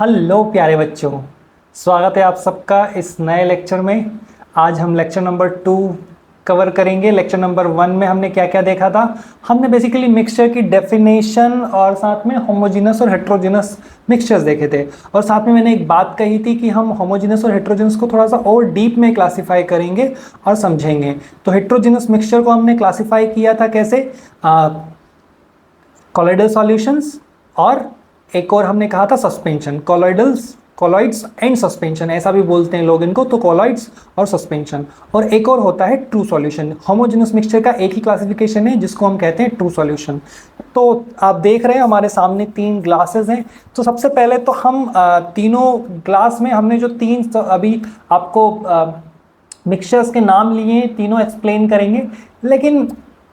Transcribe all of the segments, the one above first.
Hello प्यारे बच्चों, स्वागत है आप सबका इस नए लेक्चर में। आज हम लेक्चर नंबर 2 कवर करेंगे। लेक्चर नंबर 1 में हमने क्या क्या देखा था। हमने बेसिकली मिक्सचर की डेफिनेशन और साथ में होमोजेनस और हेट्रोजेनस मिक्सचर्स देखे थे। और साथ में मैंने एक बात कही थी कि हम होमोजेनस और हेट्रोजेनस को थोड़ा सा और डीप में क्लासीफाई करेंगे और समझेंगे। तो हेट्रोजेनस मिक्सचर को हमने क्लासीफाई किया था कैसे, कॉलोइडल सॉल्यूशंस, और एक और हमने कहा था सस्पेंशन। कॉलोइड्स एंड सस्पेंशन ऐसा भी बोलते हैं लोग इनको, तो कॉलोइड्स और सस्पेंशन। और एक और होता है ट्रू सॉल्यूशन। होमोजेनस मिक्सचर का एक ही क्लासिफिकेशन है जिसको हम कहते हैं ट्रू सॉल्यूशन। तो आप देख रहे हैं हमारे सामने 3 ग्लासेस हैं। तो सबसे पहले तो हम तीनों ग्लास में हमने जो 3 अभी आपको मिक्सचर्स के नाम लिए, तीनों एक्सप्लेन करेंगे। लेकिन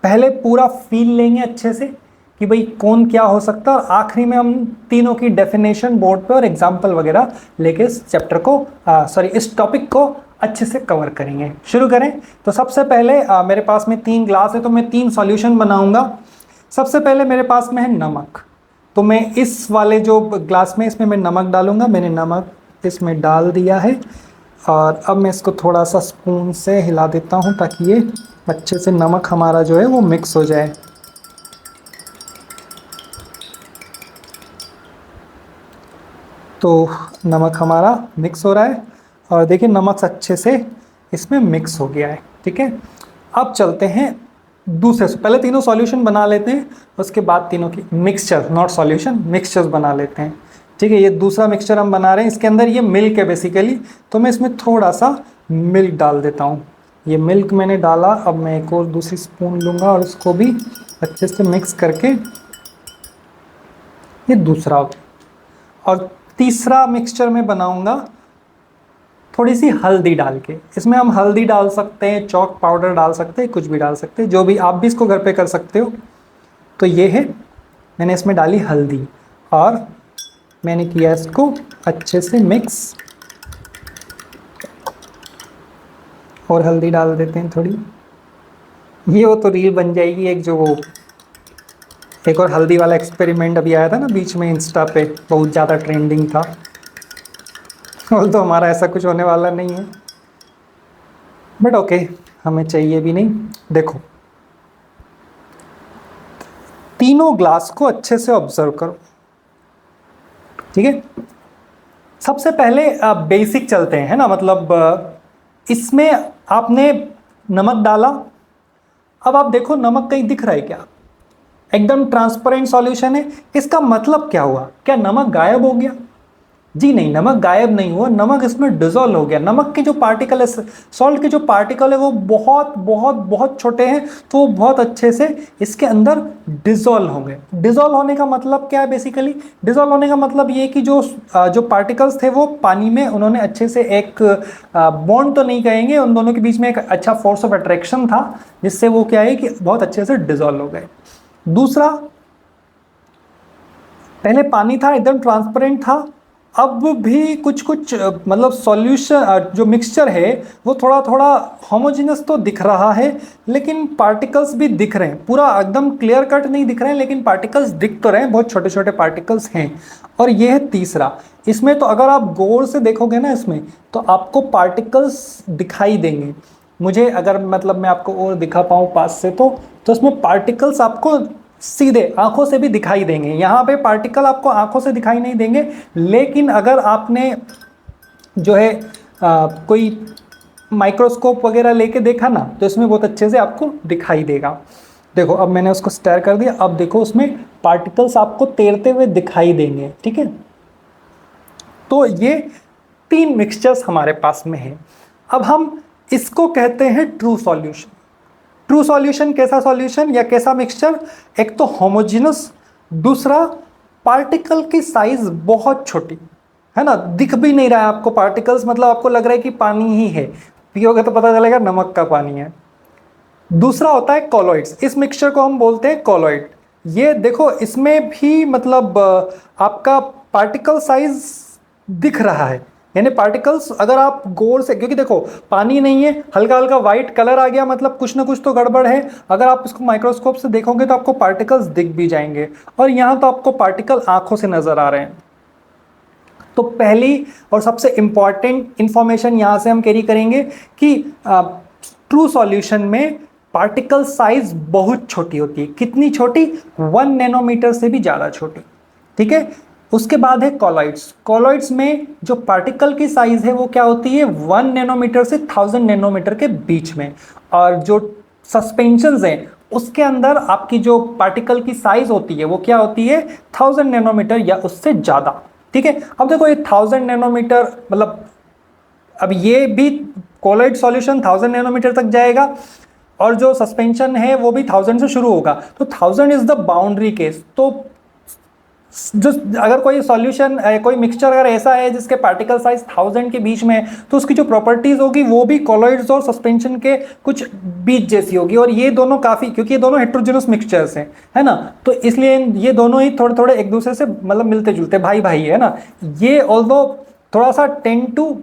पहले पूरा फील लेंगे अच्छे से कि भाई कौन क्या हो सकता है, और आखिरी में हम तीनों की डेफिनेशन बोर्ड पे और एग्जाम्पल वगैरह लेके इस चैप्टर को इस टॉपिक को अच्छे से कवर करेंगे। शुरू करें। तो सबसे पहले मेरे पास में 3 ग्लास है, तो मैं 3 सॉल्यूशन बनाऊंगा। सबसे पहले मेरे पास में है नमक। तो मैं इस वाले जो ग्लास में इसमें मैं नमक डालूंगा। मैंने नमक इसमें डाल दिया है, और अब मैं इसको थोड़ा सा स्पून से हिला देता हूँ ताकि ये अच्छे से नमक हमारा जो है वो मिक्स हो जाए। तो नमक हमारा मिक्स हो रहा है, और देखिए नमक अच्छे से इसमें मिक्स हो गया है। ठीक है, अब चलते हैं दूसरे से। पहले तीनों सॉल्यूशन बना लेते हैं, उसके बाद तीनों की मिक्सचर, नॉट सॉल्यूशन, मिक्सचर्स बना लेते हैं। ठीक है, ये दूसरा मिक्सचर हम बना रहे हैं। इसके अंदर ये मिल्क है बेसिकली, तो मैं इसमें थोड़ा सा मिल्क डाल देता हूँ। ये मिल्क मैंने डाला। अब मैं एक और दूसरी स्पून लूँगा और उसको भी अच्छे से मिक्स करके ये दूसरा हो गया। और तीसरा मिक्सचर में बनाऊंगा थोड़ी सी हल्दी डाल के। इसमें हम हल्दी डाल सकते हैं, चॉक पाउडर डाल सकते हैं, कुछ भी डाल सकते हैं, जो भी आप भी इसको घर पे कर सकते हो। तो ये है, मैंने इसमें डाली हल्दी और मैंने किया इसको अच्छे से मिक्स। और हल्दी डाल देते हैं थोड़ी। ये वो तो रील बन जाएगी एक, जो वो एक और हल्दी वाला एक्सपेरिमेंट अभी आया था ना बीच में, इंस्टा पे बहुत ज़्यादा ट्रेंडिंग था। और तो हमारा ऐसा कुछ होने वाला नहीं है, बट ओके, हमें चाहिए भी नहीं। देखो, तीनों ग्लास को अच्छे से ऑब्जर्व करो। ठीक है, सबसे पहले बेसिक चलते हैं, है ना। मतलब इसमें आपने नमक डाला। अब आप देखो नमक कहीं दिख रहा है क्या? एकदम ट्रांसपेरेंट सॉल्यूशन है। इसका मतलब क्या हुआ? क्या नमक गायब हो गया? जी नहीं, नमक गायब नहीं हुआ, नमक इसमें डिजोल्व हो गया। नमक के जो पार्टिकल है, सॉल्ट के जो पार्टिकल है, वो बहुत बहुत बहुत छोटे हैं, तो वो बहुत अच्छे से इसके अंदर डिजोल्व होंगे। डिजोल्व होने का मतलब क्या है? बेसिकली डिजोल्व होने का मतलब ये कि जो पार्टिकल्स थे वो पानी में उन्होंने अच्छे से एक बॉन्ड तो नहीं कहेंगे, उन दोनों के बीच में एक अच्छा फोर्स ऑफ अट्रैक्शन था, जिससे वो क्या है कि बहुत अच्छे से डिजोल्व हो गए। दूसरा, पहले पानी था, एकदम ट्रांसपेरेंट था। अब भी कुछ कुछ मतलब सॉल्यूशन, जो मिक्सचर है वो थोड़ा थोड़ा होमोजेनस तो दिख रहा है, लेकिन पार्टिकल्स भी दिख रहे हैं। पूरा एकदम क्लियर कट नहीं दिख रहे हैं, लेकिन पार्टिकल्स दिख तो रहे हैं, बहुत छोटे छोटे पार्टिकल्स हैं। और ये है तीसरा। इसमें तो अगर आप गौर से देखोगे ना, इसमें तो आपको पार्टिकल्स दिखाई देंगे। मुझे अगर मतलब मैं आपको और दिखा पाऊँ पास से, तो इसमें पार्टिकल्स आपको सीधे आंखों से भी दिखाई देंगे। यहाँ पे पार्टिकल आपको आंखों से दिखाई नहीं देंगे, लेकिन अगर आपने जो है कोई माइक्रोस्कोप वगैरह लेके देखा ना, तो इसमें बहुत अच्छे से आपको दिखाई देगा। देखो, अब मैंने उसको स्टेयर कर दिया। अब देखो उसमें पार्टिकल्स आपको तैरते हुए दिखाई देंगे। ठीक है, तो ये 3 मिक्सचर्स हमारे पास में है। अब हम इसको कहते हैं ट्रू सॉल्यूशन। ट्रू सॉल्यूशन कैसा सॉल्यूशन या कैसा मिक्सचर? एक तो होमोजेनस, दूसरा पार्टिकल की साइज बहुत छोटी, है ना, दिख भी नहीं रहा है आपको पार्टिकल्स, मतलब आपको लग रहा है कि पानी ही है, पियोगे तो पता चलेगा नमक का पानी है। दूसरा होता है कॉलोइड्स। इस मिक्सचर को हम बोलते हैं कॉलोइड। ये देखो, इसमें भी मतलब आपका पार्टिकल साइज दिख रहा है, यानी पार्टिकल्स अगर आप गौर से, क्योंकि देखो पानी नहीं है, हल्का हल्का वाइट कलर आ गया, मतलब कुछ ना कुछ तो गड़बड़ है। अगर आप इसको माइक्रोस्कोप से देखोगे तो आपको पार्टिकल्स दिख भी जाएंगे, और यहाँ तो आपको पार्टिकल आंखों से नजर आ रहे हैं। तो पहली और सबसे इंपॉर्टेंट इंफॉर्मेशन यहाँ से हम कैरी करेंगे कि ट्रू सॉल्यूशन में पार्टिकल साइज बहुत छोटी होती है। कितनी छोटी? 1 नैनोमीटर से भी ज़्यादा छोटी। ठीक है। उसके बाद है कॉलॉइड्स। कॉलॉइड्स में जो पार्टिकल की साइज है वो क्या होती है? 1 नैनोमीटर से 1000 नैनोमीटर के बीच में। और जो सस्पेंशंस हैं उसके अंदर आपकी जो पार्टिकल की साइज होती है वो क्या होती है? 1000 नैनोमीटर या उससे ज़्यादा। ठीक है। अब देखो ये 1000 नैनोमीटर मतलब अब ये भी कॉलॉइड सॉल्यूशन 1000 नैनोमीटर तक जाएगा और जो सस्पेंशन है वो भी 1000 से शुरू होगा। तो 1000 इज द बाउंड्री केस। तो जो अगर कोई सॉल्यूशन कोई मिक्सचर अगर ऐसा है जिसके पार्टिकल साइज 1000 के बीच में है तो उसकी जो प्रॉपर्टीज होगी वो भी कॉलॉइड्स और सस्पेंशन के कुछ बीच जैसी होगी। और ये दोनों काफी, क्योंकि ये दोनों हेट्रोजेनस मिक्सचर्स हैं, है ना, तो इसलिए ये दोनों ही थोड़े थोड़े एक दूसरे से मतलब मिलते जुलते भाई भाई है ना। ये ऑल्दो थोड़ा सा टेंड टू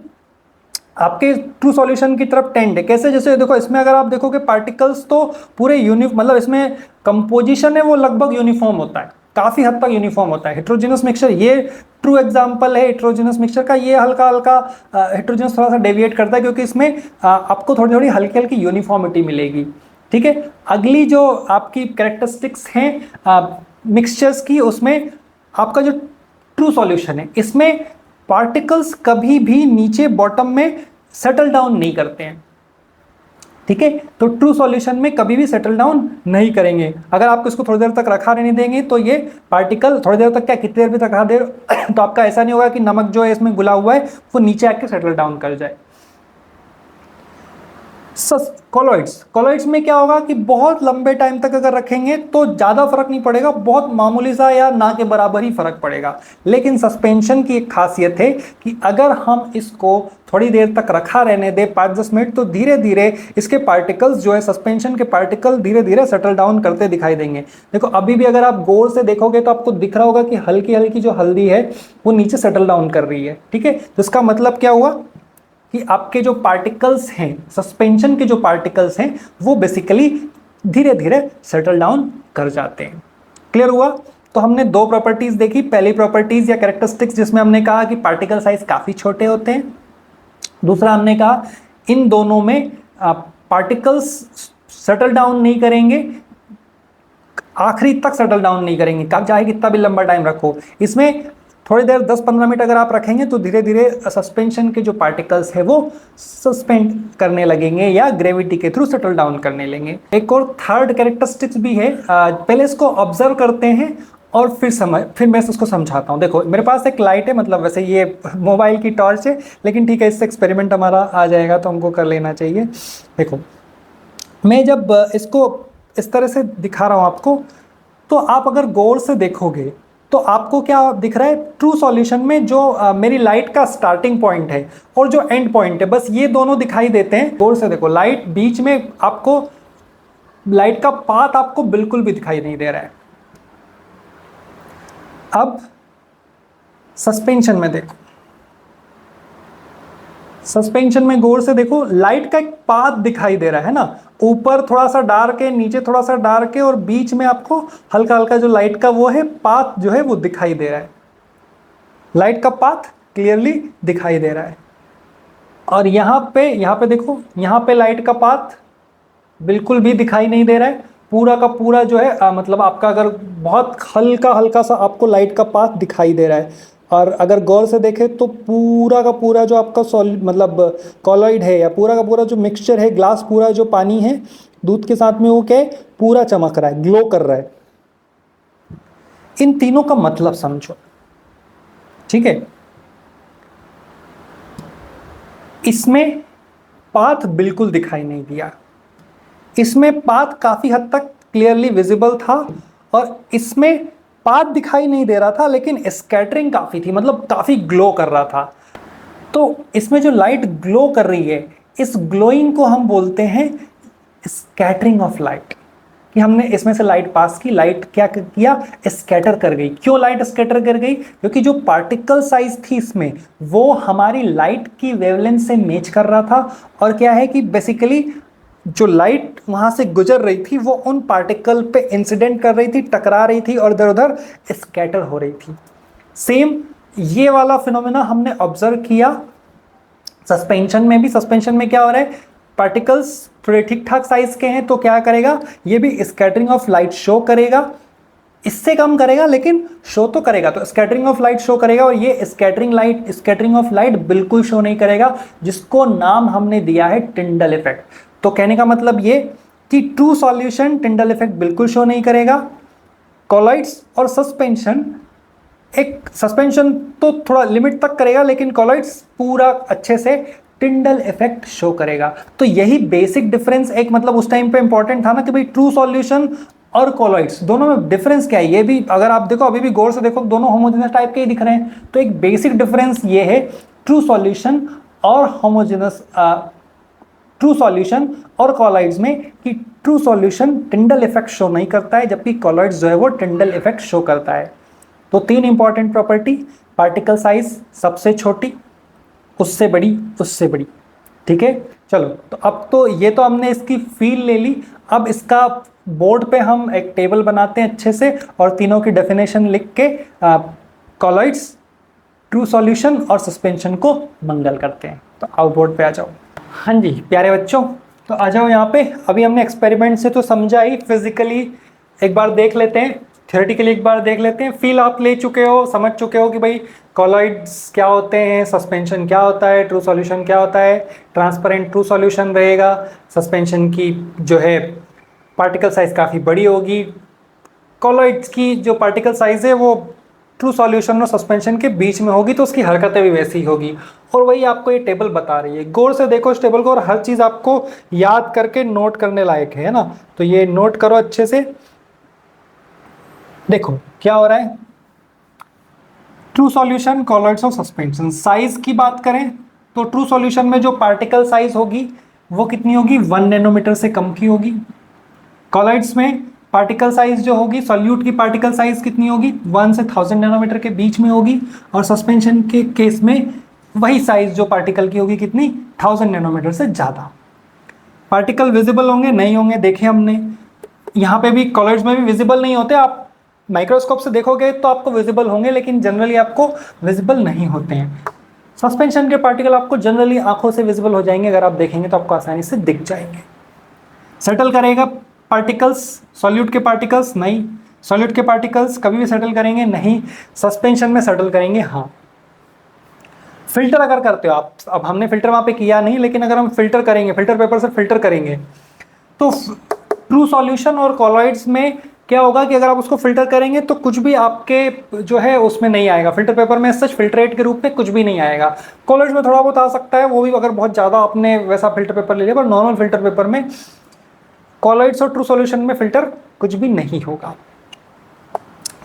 आपके ट्रू सॉल्यूशन की तरफ टेंड है। कैसे? जैसे देखो इसमें अगर आप देखोगे पार्टिकल्स तो पूरे मतलब इसमें कंपोजिशन है वो लगभग यूनिफॉर्म होता है, काफी हद तक यूनिफॉर्म होता है। हेट्रोजेनस मिक्सचर ये ट्रू एग्जांपल है हेट्रोजेनस मिक्सचर का। ये हल्का हल्का हेट्रोजेनस थोड़ा सा डेविएट करता है क्योंकि इसमें आपको थोड़ी थोड़ी हल्की हल्की यूनिफॉर्मिटी मिलेगी। ठीक है। अगली जो आपकी कैरेक्टरिस्टिक्स हैं मिक्सचर्स की, उसमें आपका जो ट्रू सॉल्यूशन है इसमें पार्टिकल्स कभी भी नीचे बॉटम में सेटल डाउन नहीं करते हैं। ठीक है। तो ट्रू सॉल्यूशन में कभी भी सेटल डाउन नहीं करेंगे। अगर आप इसको थोड़ी देर तक रखा रहने देंगे तो ये पार्टिकल थोड़ी देर तक, क्या कितनी देर भी तक रखा दे तो आपका ऐसा नहीं होगा कि नमक जो है इसमें घुला हुआ है वो नीचे आके सेटल डाउन कर जाए। कॉलॉइड्स में क्या होगा कि बहुत लंबे टाइम तक अगर रखेंगे तो ज़्यादा फर्क नहीं पड़ेगा, बहुत मामूली सा या ना के बराबर ही फर्क पड़ेगा। लेकिन सस्पेंशन की एक खासियत है कि अगर हम इसको थोड़ी देर तक रखा रहने दें 5-10 मिनट तो धीरे धीरे इसके पार्टिकल्स जो है सस्पेंशन के पार्टिकल धीरे धीरे सेटल डाउन करते दिखाई देंगे। देखो अभी भी अगर आप गौर से देखोगे तो आपको दिख रहा होगा कि हल्की हल्की जो हल्दी है वो नीचे सेटल डाउन कर रही है। ठीक है। तो इसका मतलब क्या हुआ कि आपके जो पार्टिकल्स हैं, सस्पेंशन के जो पार्टिकल्स हैं वो बेसिकली धीरे धीरे सेटल डाउन कर जाते हैं। क्लियर हुआ? तो हमने दो प्रॉपर्टीज देखी। पहली प्रॉपर्टीज या कैरेक्टरिस्टिक्स जिसमें हमने कहा कि पार्टिकल साइज काफी छोटे होते हैं। दूसरा हमने कहा इन दोनों में पार्टिकल्स सेटल डाउन नहीं करेंगे, आखिरी तक सेटल डाउन नहीं करेंगे, चाहे कितना भी लंबा टाइम रखो। इसमें थोड़ी देर 10-15 मिनट अगर आप रखेंगे तो धीरे धीरे सस्पेंशन के जो पार्टिकल्स है वो सस्पेंड करने लगेंगे या ग्रेविटी के थ्रू सेटल डाउन करने लगेंगे। एक और थर्ड कैरेक्टरिस्टिक्स भी है, पहले इसको ऑब्जर्व करते हैं और फिर मैं इसको समझाता हूँ। देखो मेरे पास एक लाइट है, मतलब वैसे ये मोबाइल की टॉर्च है लेकिन ठीक है इससे एक्सपेरिमेंट हमारा आ जाएगा तो हमको कर लेना चाहिए। देखो मैं जब इसको इस तरह से दिखा रहा हूँ आपको, तो आप अगर गौर से देखोगे तो आपको क्या दिख रहा है? ट्रू सॉल्यूशन में जो मेरी लाइट का स्टार्टिंग पॉइंट है और जो एंड पॉइंट है, बस ये दोनों दिखाई देते हैं। गौर से देखो लाइट बीच में, आपको लाइट का पाथ आपको बिल्कुल भी दिखाई नहीं दे रहा है। अब सस्पेंशन में देखो, सस्पेंशन में गौर से देखो लाइट का एक पाथ दिखाई दे रहा है ना, ऊपर थोड़ा सा डार्क है, नीचे थोड़ा सा डार्क है और बीच में आपको हल्का हल्का जो लाइट का वो है पाथ जो है वो दिखाई दे रहा है। लाइट का पाथ क्लियरली दिखाई दे रहा है। और यहाँ पे देखो, यहाँ पे लाइट का पाथ बिल्कुल भी दिखाई नहीं दे रहा है। पूरा का पूरा जो है मतलब आपका अगर बहुत हल्का हल्का सा आपको लाइट का पाथ दिखाई दे रहा है। और अगर गौर से देखें तो पूरा का पूरा जो आपका मतलब कॉलॉइड है या पूरा का पूरा जो मिक्सचर है, ग्लास पूरा जो पानी है दूध के साथ में, वो क्या है? पूरा चमक रहा है, ग्लो कर रहा है। इन तीनों का मतलब समझो। ठीक है। इसमें पाथ बिल्कुल दिखाई नहीं दिया, इसमें पाथ काफी हद तक क्लियरली विजिबल था और इसमें पाथ दिखाई नहीं दे रहा था लेकिन स्कैटरिंग काफी थी, मतलब काफी ग्लो कर रहा था। तो इसमें जो लाइट ग्लो कर रही है, इस ग्लोइंग को हम बोलते हैं स्कैटरिंग ऑफ लाइट, कि हमने इसमें से लाइट पास की, लाइट क्या किया? स्कैटर कर गई। क्यों लाइट स्कैटर कर गई? क्योंकि जो पार्टिकल साइज थी इसमें वो हमारी लाइट की वेवलेंथ से मैच कर रहा था। और क्या है कि बेसिकली जो लाइट वहां से गुजर रही थी वो उन पार्टिकल पे इंसिडेंट कर रही थी, टकरा रही थी और इधर उधर स्कैटर हो रही थी। सेम ये वाला फिनोमेना हमने ऑब्जर्व किया सस्पेंशन में भी। सस्पेंशन में क्या हो रहा है, पार्टिकल्स थोड़े ठीक ठाक साइज के हैं तो क्या करेगा, ये भी स्कैटरिंग ऑफ लाइट शो करेगा, इससे कम करेगा लेकिन शो तो करेगा। तो स्कैटरिंग ऑफ लाइट शो करेगा, और ये स्कैटरिंग ऑफ लाइट बिल्कुल शो नहीं करेगा, जिसको नाम हमने दिया है टिंडल इफेक्ट। तो कहने का मतलब ये कि ट्रू सॉल्यूशन टिंडल इफेक्ट बिल्कुल शो नहीं करेगा। कॉलॉइड्स और सस्पेंशन, एक सस्पेंशन तो थोड़ा लिमिट तक करेगा, लेकिन कॉलॉइड्स पूरा अच्छे से टिंडल इफेक्ट शो करेगा। तो यही बेसिक डिफरेंस एक मतलब उस टाइम पे इंपॉर्टेंट था ना, कि भाई ट्रू सॉल्यूशन और कॉलॉइड्स दोनों में डिफरेंस क्या है। ये भी अगर आप देखो, अभी भी गौर से देखो, दोनों होमोजेनस टाइप के ही दिख रहे हैं। तो एक बेसिक डिफरेंस ये है ट्रू सॉल्यूशन और ट्रू सॉल्यूशन और कॉलॉइड्स में, कि true solution Tyndall effect show नहीं करता है, जबकि कॉलॉइड्स जो है वो टिंडल इफेक्ट शो करता है। तो तीन इंपॉर्टेंट प्रॉपर्टी, पार्टिकल साइज सबसे छोटी, उससे बड़ी, उससे बड़ी। ठीक है, चलो तो अब तो ये तो हमने इसकी फील ले ली। अब इसका बोर्ड पे हम एक टेबल बनाते हैं अच्छे से, और तीनों की डेफिनेशन लिख के कॉलॉइड्स, ट्रू सॉल्यूशन और सस्पेंशन को मंगल करते हैं। तो आओ बोर्ड पे आ जाओ। हाँ जी प्यारे बच्चों, तो आ जाओ यहाँ पे। अभी हमने एक्सपेरिमेंट से तो समझा ही, फिजिकली एक बार देख लेते हैं, थियोरेटिकली एक बार देख लेते हैं। फील आप ले चुके हो, समझ चुके हो कि भाई कॉलॉइड्स क्या होते हैं, सस्पेंशन क्या होता है, ट्रू सॉल्यूशन क्या होता है। ट्रांसपेरेंट ट्रू सॉल्यूशन रहेगा, सस्पेंशन की जो है पार्टिकल साइज काफ़ी बड़ी होगी, कॉलॉइड्स की जो पार्टिकल साइज है वो ट्रू सॉल्यूशन और सस्पेंशन के बीच में होगी, तो उसकी हरकतें भी वैसी ही होगी। और वही आपको ये टेबल बता रही है। गौर से देखो इस टेबल को, और हर चीज़ आपको याद करके नोट करने लायक है ना। तो ये नोट करो अच्छे से। देखो क्या हो रहा है, ट्रू सॉल्यूशन, कॉलॉइड्स और सस्पेंशन। साइज की बात करें तो ट्रू सॉल्यूशन में जो पार्टिकल साइज होगी वो कितनी होगी, 1 नैनोमीटर से कम की होगी। कॉलॉइड्स में पार्टिकल साइज जो होगी, सॉल्यूट की पार्टिकल साइज कितनी होगी, 1 से 1000 नैनोमीटर के बीच में होगी। और सस्पेंशन के केस में वही साइज जो पार्टिकल की होगी, कितनी, 1000 नैनोमीटर से ज़्यादा। पार्टिकल विजिबल होंगे, नहीं होंगे, देखे हमने। यहाँ पे भी कॉलॉइड्स में भी विजिबल नहीं होते, आप माइक्रोस्कोप से देखोगे तो आपको विजिबल होंगे, लेकिन जनरली आपको विजिबल नहीं होते हैं। सस्पेंशन के पार्टिकल आपको जनरली आंखों से विजिबल हो जाएंगे, अगर आप देखेंगे तो आपको आसानी से दिख जाएंगे। सेटल करेगा पार्टिकल्स, सॉल्यूट के पार्टिकल्स नहीं, सॉल्यूट के पार्टिकल्स कभी भी सेटल करेंगे नहीं, सस्पेंशन में सेटल करेंगे हाँ। फिल्टर अगर करते हो आप, अब हमने फिल्टर वहां पे किया नहीं, लेकिन अगर हम फिल्टर करेंगे, फिल्टर पेपर से फिल्टर करेंगे, तो ट्रू सॉल्यूशन और कॉलॉइड्स में क्या होगा कि अगर आप उसको फिल्टर करेंगे तो कुछ भी आपके जो है उसमें नहीं आएगा, फिल्टर पेपर में सच फिल्ट्रेट के रूप में कुछ भी नहीं आएगा। कॉलॉइड्स में थोड़ा बहुत आ सकता है, वो भी अगर बहुत ज़्यादा आपने वैसा फिल्टर पेपर ले लिया, पर नॉर्मल फिल्टर पेपर में कॉलॉइड्स और ट्रू सॉल्यूशन में फिल्टर कुछ भी नहीं होगा।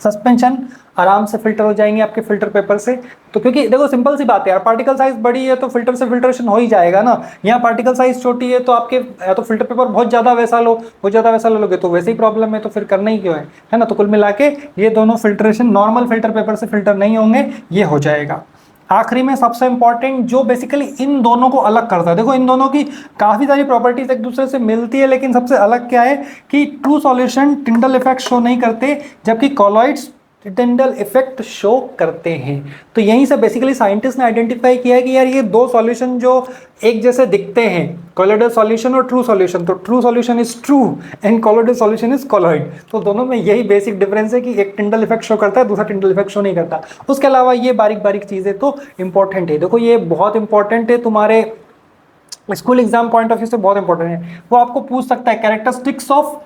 सस्पेंशन आराम से फिल्टर हो जाएंगे आपके फिल्टर पेपर से। तो क्योंकि देखो सिंपल सी बात है यार, पार्टिकल साइज बड़ी है तो फिल्टर से फिल्ट्रेशन हो ही जाएगा ना। यहाँ पार्टिकल साइज छोटी है तो आपके या तो फिल्टर पेपर बहुत ज़्यादा वैसा लो, बहुत ज़्यादा वैसा लोगे तो वैसे ही प्रॉब्लम है, तो फिर करना ही क्यों है ना। तो कुल मिला के ये दोनों फिल्ट्रेशन नॉर्मल फिल्टर पेपर से फिल्टर नहीं होंगे, ये हो जाएगा। आखिरी में सबसे इंपॉर्टेंट जो बेसिकली इन दोनों को अलग करता है, देखो इन दोनों की काफ़ी सारी प्रॉपर्टीज एक दूसरे से मिलती है, लेकिन सबसे अलग क्या है कि true solution Tyndall effect show नहीं करते, जबकि कॉलॉइड्स टिंडल इफेक्ट शो करते हैं। तो यहीं से बेसिकली साइंटिस्ट ने आइडेंटिफाई किया है कि यार ये दो सॉल्यूशन जो एक जैसे दिखते हैं, कॉलॉइडल सॉल्यूशन और ट्रू सॉल्यूशन, तो true solution is true and colloidal solution is colloid. तो दोनों में यही बेसिक डिफरेंस है कि एक टिंडल इफेक्ट शो करता है, दूसरा टिंडल इफेक्ट शो नहीं करता। उसके अलावा ये बारीक बारीक चीज़ें तो इंपॉर्टेंट है। देखो ये बहुत इंपॉर्टेंट है, तुम्हारे school exam point of view से बहुत इंपॉर्टेंट है। वो आपको पूछ सकता है कैरेक्टरिस्टिक्स ऑफ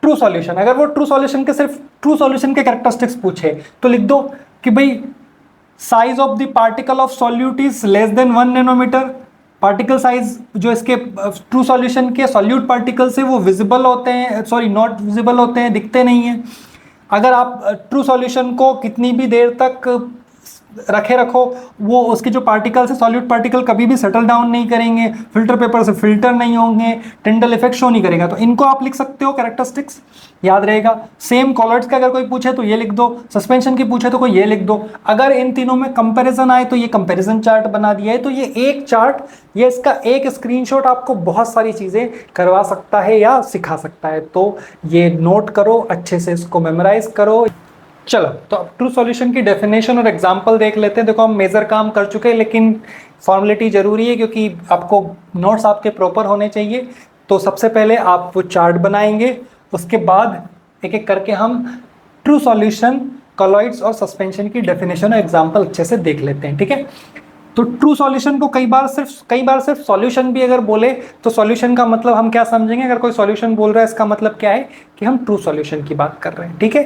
ट्रू सॉल्यूशन, अगर वो ट्रू सॉल्यूशन के सिर्फ ट्रू सॉल्यूशन के कैरेक्टरिस्टिक्स पूछे तो लिख दो कि भाई size of the particle of solute is less than 1 nanometer. Particle size जो इसके ट्रू सॉल्यूशन के सॉल्यूट पार्टिकल से वो विजिबल होते हैं, सॉरी नॉट विजिबल होते हैं, दिखते नहीं हैं। अगर आप ट्रू सॉल्यूशन को कितनी भी देर तक रखो, वो उसके जो पार्टिकल्स है सॉल्यूट पार्टिकल कभी भी सेटल डाउन नहीं करेंगे, फिल्टर पेपर से फिल्टर नहीं होंगे, टिंडल इफेक्ट शो नहीं करेगा। तो इनको आप लिख सकते हो कैरेक्टरिस्टिक्स, याद रहेगा। सेम कॉलॉइड्स का अगर कोई पूछे तो ये लिख दो, सस्पेंशन की पूछे तो कोई ये लिख दो। अगर इन तीनों में कंपैरिजन आए तो ये कंपैरिजन चार्ट बना दिया है। तो ये एक चार्ट, ये इसका एक स्क्रीनशॉट आपको बहुत सारी चीज़ें करवा सकता है या सिखा सकता है। तो ये नोट करो अच्छे से, इसको मेमोराइज करो। चलो तो अब ट्रू सॉल्यूशन की डेफिनेशन और एग्जांपल देख लेते हैं। देखो हम मेजर काम कर चुके हैं, लेकिन फॉर्मेलिटी जरूरी है क्योंकि आपको नोट्स आपके प्रॉपर होने चाहिए। तो सबसे पहले आप वो चार्ट बनाएंगे, उसके बाद एक एक करके हम ट्रू सॉल्यूशन, कॉलॉइड्स और सस्पेंशन की डेफिनेशन और एग्जांपल अच्छे से देख लेते हैं, ठीक है। तो ट्रू सॉल्यूशन को कई बार सिर्फ सॉल्यूशन भी अगर बोले तो सॉल्यूशन का मतलब हम क्या समझेंगे, अगर कोई सॉल्यूशन बोल रहा है इसका मतलब क्या है कि हम ट्रू सॉल्यूशन की बात कर रहे हैं, ठीक है।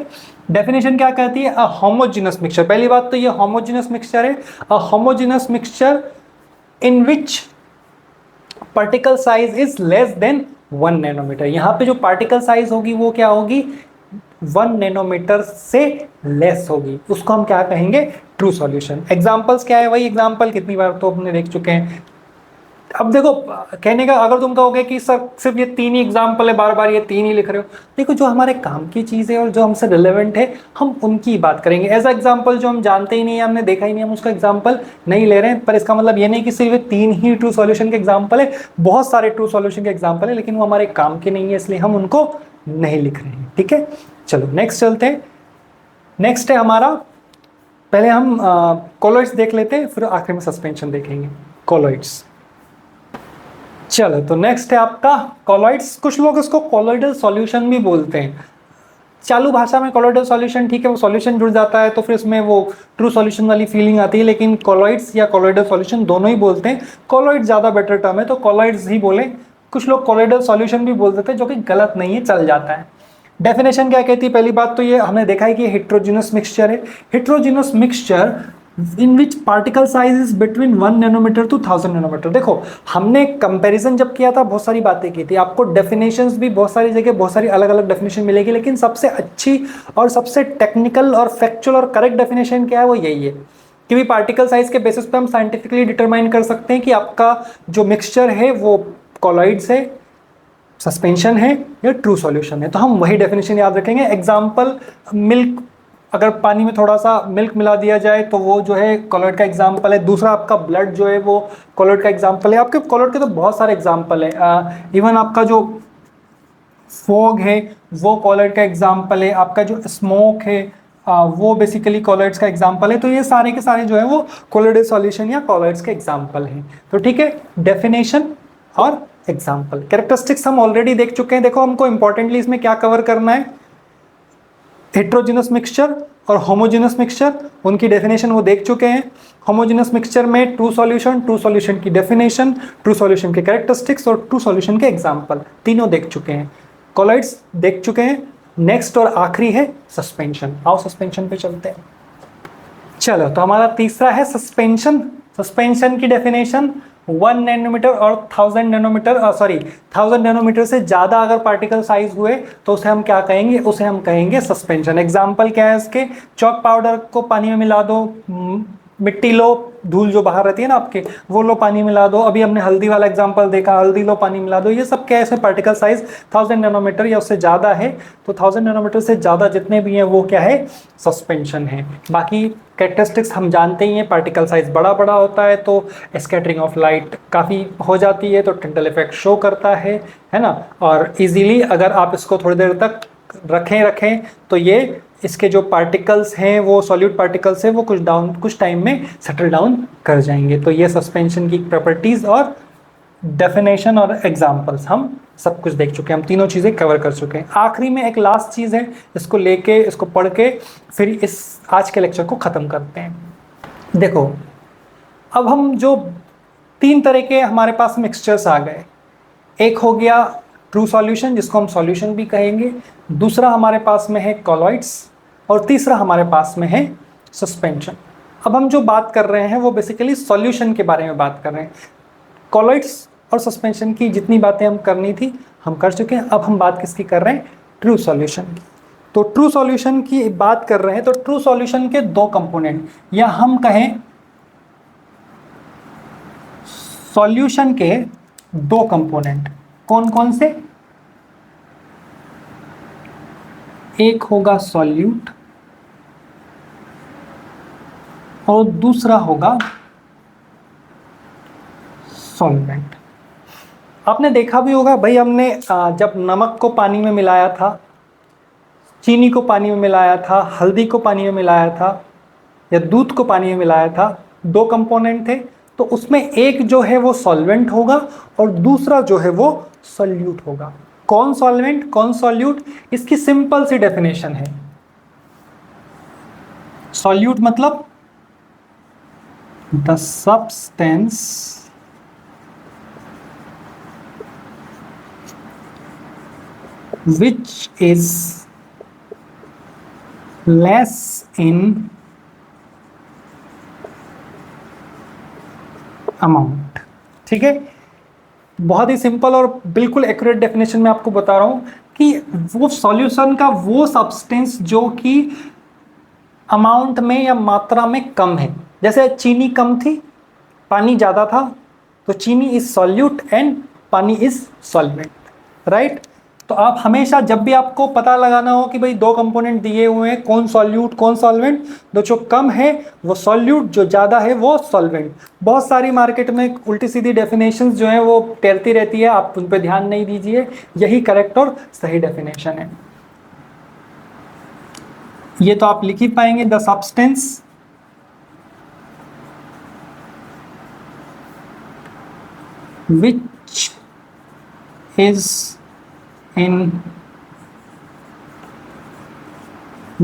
डेफिनेशन क्या कहती है, अ होमोजेनस मिक्सचर। पहली बात तो ये होमोजेनस मिक्सचर है, a homogeneous mixture in which particle size is less than 1 nanometre. यहाँ पे जो पार्टिकल साइज होगी वो क्या होगी, 1 नैनोमीटर से लेस होगी, उसको हम क्या कहेंगे, ट्रू सॉल्यूशन। एग्जांपल्स क्या है, वही एग्जांपल कितनी बार तो हमने देख चुके हैं। अब देखो कहने का, अगर तुम कहोगे कि सर सिर्फ ये 3 ही एग्जांपल है, बार बार ये 3 ही लिख रहे हो, देखो जो हमारे काम की चीज़ है और जो हमसे रिलेवेंट है हम उनकी बात करेंगे। एज एग्जांपल जो हम जानते ही नहीं है, हमने देखा ही नहीं, हम उसका एग्जांपल नहीं ले रहे हैं। पर इसका मतलब ये नहीं कि सिर्फ 3 ही ट्रू सॉल्यूशन के एग्जाम्पल है, बहुत सारे ट्रू सॉल्यूशन के एग्जाम्पल है, लेकिन वो हमारे काम के नहीं है, इसलिए हम उनको नहीं लिख रहे हैं, ठीक है। चलो नेक्स्ट चलते हैं। नेक्स्ट है हमारा, पहले हम कॉलॉइड्स देख लेते हैं, फिर आखिर में सस्पेंशन देखेंगे। कॉलॉइड्स, चलो तो नेक्स्ट है आपका कॉलॉइड्स। कुछ लोग इसको कॉलॉइडल सॉल्यूशन भी बोलते हैं। चालू भाषा में कॉलॉइडल सॉल्यूशन ठीक है, वो सॉल्यूशन जुड़ जाता है तो फिर उसमें वो ट्रू सॉल्यूशन वाली फीलिंग आती है, लेकिन कॉलॉइड्स या कॉलॉइडल सॉल्यूशन दोनों ही बोलते हैं। कॉलॉइड ज़्यादा बेटर टर्म है तो कॉलॉइड्स ही बोले। कुछ लोग कॉलॉइडल सॉल्यूशन भी बोल देते हैं, जो कि गलत नहीं है, चल जाता है। डेफिनेशन क्या कहती है, पहली बात तो ये हमने देखा है कि हेट्रोजीनस मिक्सचर है। Heterogeneous mixture in which particle size is between 1 nanometer to 1000 nanometer. देखो हमने कंपैरिजन जब किया था बहुत सारी बातें की थी, आपको डेफिनेशंस भी बहुत सारी जगह बहुत सारी अलग अलग डेफिनेशन मिलेगी, लेकिन सबसे अच्छी और सबसे टेक्निकल और फैक्चुअल और करेक्ट डेफिनेशन क्या है, वो यही है कि पार्टिकल साइज के बेसिस पे हम साइंटिफिकली डिटरमाइन कर सकते हैं कि आपका जो मिक्सचर है वो कॉलॉइड्स है, सस्पेंशन है या ट्रू सॉल्यूशन है। तो हम वही डेफिनेशन याद रखेंगे। एग्जाम्पल, मिल्क, अगर पानी में थोड़ा सा मिल्क मिला दिया जाए तो वो जो है कॉलॉइड का एग्जाम्पल है। दूसरा आपका ब्लड जो है वो कॉलॉइड का एग्जाम्पल है। आपके कॉलॉइड के तो बहुत सारे एग्जाम्पल है। इवन आपका जो फॉग है वो कॉलॉइड का एग्जाम्पल है। आपका जो स्मोक है वो बेसिकली कॉलॉइड्स का एग्जाम्पल है। तो ये सारे के सारे जो है वो कॉलॉइडल सॉल्यूशन या कॉलॉइड्स के एग्जाम्पल हैं। तो ठीक है, डेफिनेशन और एग्जाम्पल। कैरेक्टरिस्टिक्स हम ऑलरेडी देख चुके हैं। देखो हमको इंपॉर्टेंटली इसमें क्या कवर करना है, हेट्रोजीनस मिक्सचर और होमोजेनस मिक्सचर, उनकी डेफिनेशन वो देख चुके हैं। होमोजेनस मिक्सचर में ट्रू सॉल्यूशन की डेफिनेशन, ट्रू सॉल्यूशन के कैरेक्टरिस्टिक्स और ट्रू सॉल्यूशन के एग्जाम्पल, तीनों देख चुके हैं। कॉलॉइड्स देख चुके हैं। नेक्स्ट और आखिरी है सस्पेंशन। आओ सस्पेंशन पे चलते हैं। चलो तो हमारा तीसरा है सस्पेंशन। सस्पेंशन की डेफिनेशन 1 नैनोमीटर और 1000 नैनोमीटर, 1000 नैनोमीटर से ज़्यादा अगर पार्टिकल साइज हुए तो उसे हम क्या कहेंगे, उसे हम कहेंगे सस्पेंशन। एग्जाम्पल क्या है इसके, चॉक पाउडर को पानी में मिला दो, मिट्टी लो, धूल जो बाहर रहती है ना आपके, वो लो पानी मिला दो। अभी हमने हल्दी वाला एग्जांपल देखा, हल्दी लो पानी मिला दो। ये सब क्या है, इसमें पार्टिकल साइज 1000 नैनोमीटर या उससे ज़्यादा है। तो 1000 नैनोमीटर से ज़्यादा जितने भी हैं वो क्या है, सस्पेंशन है। बाकी कैरेक्टरिस्टिक्स हम जानते ही हैं, पार्टिकल साइज बड़ा बड़ा होता है तो स्कैटरिंग ऑफ लाइट काफ़ी हो जाती है, तो टिंटल इफेक्ट शो करता है ना। और इजीली अगर आप इसको थोड़ी देर तक रखें तो ये इसके जो पार्टिकल्स हैं वो सॉल्यूट पार्टिकल्स हैं वो कुछ टाइम में सेटल डाउन कर जाएंगे। तो ये सस्पेंशन की प्रॉपर्टीज और डेफिनेशन और एग्जांपल्स हम सब कुछ देख चुके हैं, हम तीनों चीज़ें कवर कर चुके हैं। आखिरी में एक लास्ट चीज़ है, इसको लेके इसको पढ़ के फिर इस आज के लेक्चर को ख़त्म करते हैं। देखो अब हम जो 3 तरह के हमारे पास मिक्सचर्स आ गए, एक हो गया ट्रू सॉल्यूशन जिसको हम सॉल्यूशन भी कहेंगे, दूसरा हमारे पास में है कॉलॉइड्स और तीसरा हमारे पास में है सस्पेंशन। अब हम जो बात कर रहे हैं वो बेसिकली सॉल्यूशन के बारे में बात कर रहे हैं। कॉलॉइड्स और सस्पेंशन की जितनी बातें हम करनी थी हम कर चुके हैं। अब हम बात किसकी कर रहे हैं, ट्रू सॉल्यूशन की। तो ट्रू सॉल्यूशन की बात कर रहे हैं तो ट्रू सॉल्यूशन के 2 कंपोनेंट, या हम कहें सॉल्यूशन के 2 कंपोनेंट, कौन कौन से, एक होगा सॉल्यूट और दूसरा होगा सॉल्वेंट। आपने देखा भी होगा भाई, हमने जब नमक को पानी में मिलाया था चीनी को पानी में मिलाया था, हल्दी को पानी में मिलाया था या दूध को पानी में मिलाया था, दो कंपोनेंट थे, तो उसमें एक जो है वो सॉल्वेंट होगा और दूसरा जो है वो सॉल्यूट होगा। कौन सॉल्वेंट कौन सॉल्यूट, इसकी सिंपल सी डेफिनेशन है। सॉल्यूट मतलब the substance which is less in amount। ठीक है, बहुत ही सिंपल और बिल्कुल एक्यूरेट डेफिनेशन में आपको बता रहा हूं कि वो सॉल्यूशन का वो सब्सटेंस जो कि अमाउंट में या मात्रा में कम है। जैसे चीनी कम थी, पानी ज़्यादा था, तो चीनी इज सॉल्यूट एंड पानी इज सॉल्वेंट, राइट। तो आप हमेशा जब भी आपको पता लगाना हो कि भाई दो कंपोनेंट दिए हुए हैं, कौन सॉल्यूट कौन सॉल्वेंट, तो जो कम है वो सॉल्यूट, जो ज़्यादा है वो सॉल्वेंट। बहुत सारी मार्केट में उल्टी सीधी डेफिनेशंस जो हैं वो तैरती रहती है, आप उन पर ध्यान नहीं दीजिए, यही करेक्ट और सही डेफिनेशन है। ये तो आप लिख ही पाएंगे, the substance which is in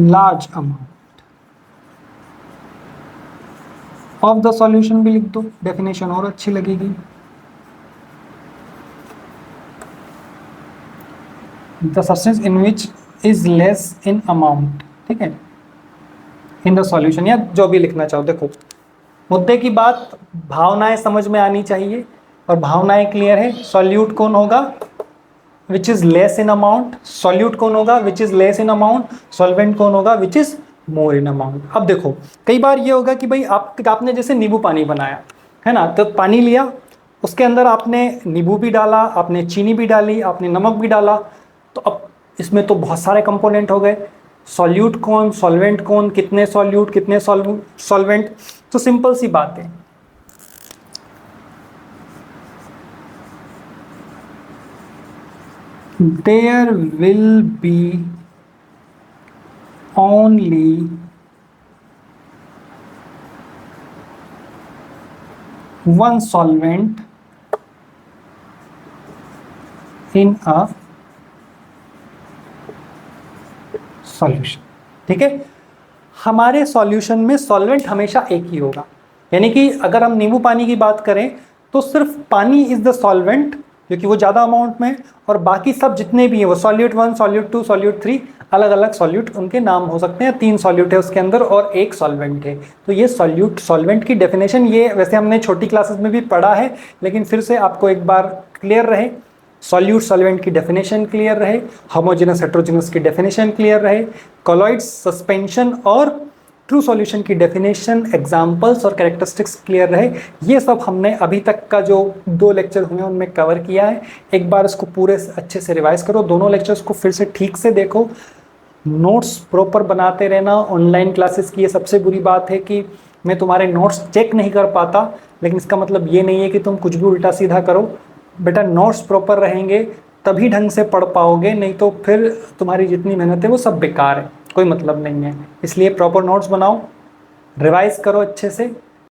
large amount of the solution भी लिख दो, डेफिनेशन और अच्छी लगेगी। the substance in which is less in amount, ठीक है, in the solution, या जो भी लिखना चाहो। देखो मुद्दे की बात, भावनाएं समझ में आनी चाहिए और भावनाएं क्लियर है। सॉल्यूट कौन होगा, which is less in amount, solute कौन होगा, which is less in amount, solvent कौन होगा, which is more in amount. अब देखो कई बार ये होगा कि भाई आपने जैसे नींबू पानी बनाया है ना, तो पानी लिया, उसके अंदर आपने नींबू भी डाला, आपने चीनी भी डाली, आपने नमक भी डाला, तो अब इसमें तो बहुत सारे कंपोनेंट हो गए। सॉल्यूट कौन, सॉल्वेंट कौन, कितने सॉल्यूट कितने सॉल्वेंट, तो सिंपल सी बात है, there will be only one solvent in a solution। ठीक है, हमारे सॉल्यूशन में सॉल्वेंट हमेशा एक ही होगा, यानी कि अगर हम नींबू पानी की बात करें तो सिर्फ पानी इज द सॉल्वेंट, क्योंकि वो ज़्यादा अमाउंट में, और बाकी सब जितने भी हैं वो सॉल्यूट 1, सॉल्यूट 2, सॉल्यूट 3, अलग अलग सॉल्यूट उनके नाम हो सकते हैं। 3 सॉल्यूट है उसके अंदर और एक सॉल्वेंट है। तो ये सॉल्यूट सॉल्वेंट की डेफिनेशन, ये वैसे हमने छोटी क्लासेस में भी पढ़ा है, लेकिन फिर से आपको एक बार क्लियर रहे, सॉल्यूट सॉल्वेंट की डेफिनेशन क्लियर रहे, होमोजेनस हेट्रोजेनस की डेफिनेशन क्लियर रहे, कॉलॉइड्स, सस्पेंशन और ट्रू सॉल्यूशन की डेफिनेशन, एग्जांपल्स और कैरेक्टरिस्टिक्स क्लियर रहे। ये सब हमने अभी तक का जो 2 लेक्चर हुए हैं उनमें कवर किया है। एक बार इसको पूरे अच्छे से रिवाइज करो, दोनों लेक्चर्स को फिर से ठीक से देखो, नोट्स प्रॉपर बनाते रहना। ऑनलाइन क्लासेस की ये सबसे बुरी बात है कि मैं तुम्हारे नोट्स चेक नहीं कर पाता, लेकिन इसका मतलब ये नहीं है कि तुम कुछ भी उल्टा सीधा करो। बेटा नोट्स प्रॉपर रहेंगे तभी ढंग से पढ़ पाओगे, नहीं तो फिर तुम्हारी जितनी मेहनत है वो सब बेकार है, कोई मतलब नहीं है। इसलिए प्रॉपर नोट्स बनाओ, रिवाइज करो अच्छे से,